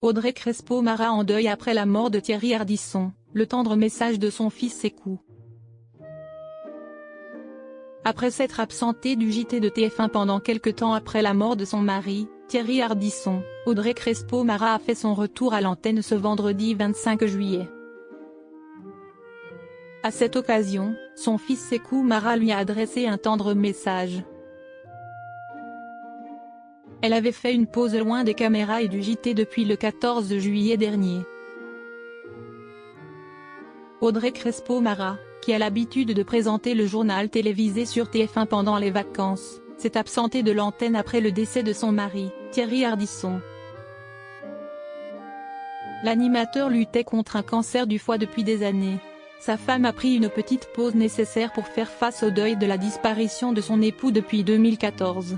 Audrey Crespo-Mara en deuil après la mort de Thierry Ardisson, le tendre message de son fils Sékou. Après s'être absentée du JT de TF1 pendant quelque temps après la mort de son mari, Thierry Ardisson, Audrey Crespo-Mara a fait son retour à l'antenne ce vendredi 25 juillet. À cette occasion, son fils Sékou Mara lui a adressé un tendre message. Elle avait fait une pause loin des caméras et du JT depuis le 14 juillet dernier. Audrey Crespo-Mara, qui a l'habitude de présenter le journal télévisé sur TF1 pendant les vacances, s'est absentée de l'antenne après le décès de son mari, Thierry Ardisson. L'animateur luttait contre un cancer du foie depuis des années. Sa femme a pris une petite pause nécessaire pour faire face au deuil de la disparition de son époux depuis 2014.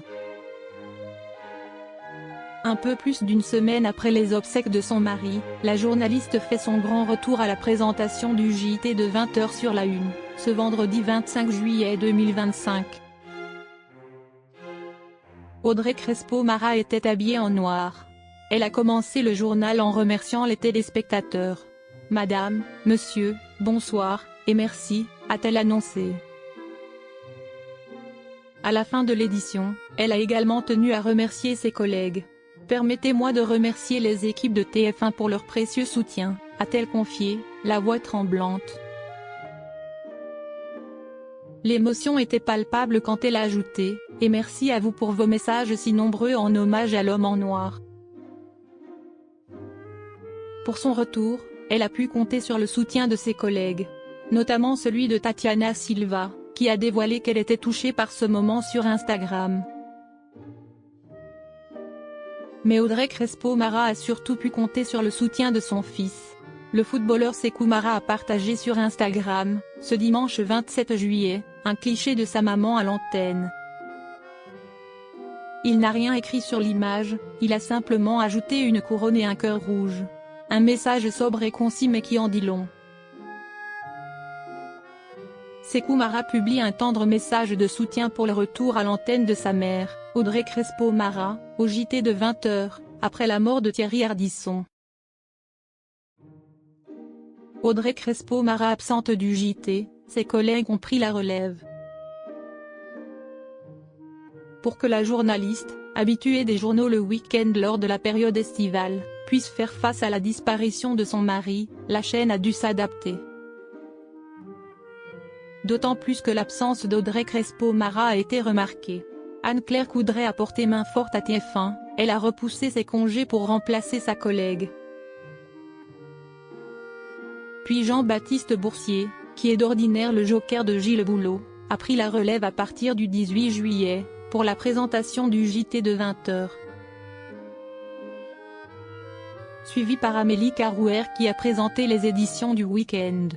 Un peu plus d'une semaine après les obsèques de son mari, la journaliste fait son grand retour à la présentation du JT de 20h sur la Une, ce vendredi 25 juillet 2025. Audrey Crespo-Mara était habillée en noir. Elle a commencé le journal en remerciant les téléspectateurs. « Madame, monsieur, bonsoir, et merci », a-t-elle annoncé. À la fin de l'édition, elle a également tenu à remercier ses collègues. « Permettez-moi de remercier les équipes de TF1 pour leur précieux soutien », a-t-elle confié, la voix tremblante. L'émotion était palpable quand elle a ajouté « Et merci à vous pour vos messages si nombreux en hommage à l'homme en noir ». Pour son retour, elle a pu compter sur le soutien de ses collègues. Notamment celui de Tatiana Silva, qui a dévoilé qu'elle était touchée par ce moment sur Instagram. Mais Audrey Crespo-Mara a surtout pu compter sur le soutien de son fils. Le footballeur Sékou Mara a partagé sur Instagram, ce dimanche 27 juillet, un cliché de sa maman à l'antenne. Il n'a rien écrit sur l'image, il a simplement ajouté une couronne et un cœur rouge. Un message sobre et concis mais qui en dit long. Sékou Mara publie un tendre message de soutien pour le retour à l'antenne de sa mère, Audrey Crespo-Mara, au JT de 20h, après la mort de Thierry Ardisson. Audrey Crespo-Mara absente du JT, ses collègues ont pris la relève. Pour que la journaliste, habituée des journaux le week-end lors de la période estivale, puisse faire face à la disparition de son mari, la chaîne a dû s'adapter. D'autant plus que l'absence d'Audrey Crespo-Mara a été remarquée. Anne-Claire Coudray a porté main forte à TF1, elle a repoussé ses congés pour remplacer sa collègue. Puis Jean-Baptiste Boursier, qui est d'ordinaire le joker de Gilles Boulot, a pris la relève à partir du 18 juillet, pour la présentation du JT de 20h. Suivi par Amélie Carouer qui a présenté les éditions du week-end.